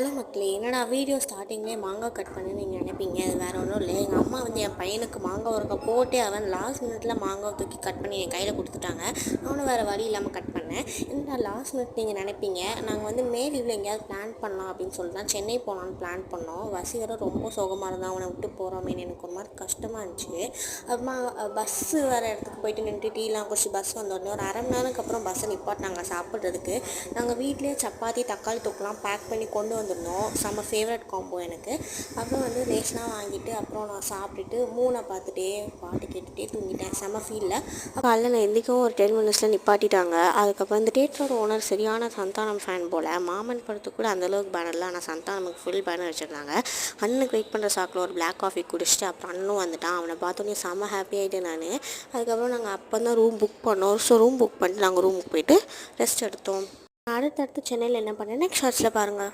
Hello மக்களே, என்னடா video ஸ்டார்டிங்லேயே மாங்காய் கட் பண்ணி நீங்கள் நினைப்பீங்க. அது வேறு ஒன்றும் இல்லை. எங்கள் அம்மா வந்து என் பையனுக்கு மாங்காய் ஒருக்க போட்டே அவன் லாஸ்ட் மினிட்ல மாங்காய் தூக்கி கட் பண்ணி என் கையில் கொடுத்துட்டாங்க. நானும் வேறு வழி இல்லாமல் கட் பண்ணேன். என்னடா லாஸ்ட் மினிட் நீங்கள் நினைப்பீங்க. நாங்கள் வந்து மே லீவில் எங்கேயாவது பிளான் பண்ணலாம் அப்படின்னு சொல்லிட்டு தான் சென்னை போகலான்னு பிளான் பண்ணோம். வசீகரம் ரொம்ப சோகமாக இருந்தால் அவனை விட்டு போகிறோமேனு எனக்கு ஒரு மாதிரி கஷ்டமாக இருந்துச்சு. அப்புறமா பஸ்ஸு வேறு இடத்துக்கு போயிட்டு நின்றுட்டு டீலாம் குடிச்சு பஸ் வந்தோடனே ஒரு அரை மணி நேரத்துக்கு அப்புறம் பஸ்ஸை நிப்பாட்டினாங்க சாப்பிட்றதுக்கு. நாங்கள் வீட்டிலேயே சப்பாத்தி தக்காளி தொக்குலாம் பேக் பண்ணி கொண்டு வந்திருந்தோம். செம்ம ஃபேவரட் காம்போ எனக்கு. அப்புறம் வந்து ரேஷனாக வாங்கிட்டு அப்புறம் நான் சாப்பிட்டுட்டு மூணை பார்த்துட்டே பாட்டு கேட்டுகிட்டே தூங்கிட்டேன். செம்ம ஃபீலில் காலைல நான் எந்திரிக்கவும் ஒரு 10 மினிட்ஸில் நிப்பாட்டிட்டாங்க. அதுக்கப்புறம் இந்த தேட்டரோட ஓனர் சரியான சந்தானம் ஃபேன் போல். மாமன் படத்துக்கு கூட அந்தளவுக்கு பேனரில், ஆனால் சந்தானமுக்கு ஃபுல் பேனர் வச்சுருந்தாங்க. அண்ணனுக்கு வெயிட் பண்ணுற சாக்கில் ஒரு பிளாக் காஃபி குடிச்சிட்டு அப்புறம் அண்ணனும் வந்துட்டான். அவனை பார்த்தோன்னே செம்ம ஹாப்பி ஆகிட்டேன் நான். அதுக்கப்புறம் நாங்கள் அப்போ தான் ரூம் புக் பண்ணோம். ஸோ ரூம் புக் பண்ணிட்டு நாங்கள் ரூமுக்கு போயிட்டு ரெஸ்ட் எடுத்தோம். அடுத்தடுத்து சென்னையில் என்ன பண்ணேன் நெக்ஸ்ட் ஷார்ட்ஸில் பாருங்கள்.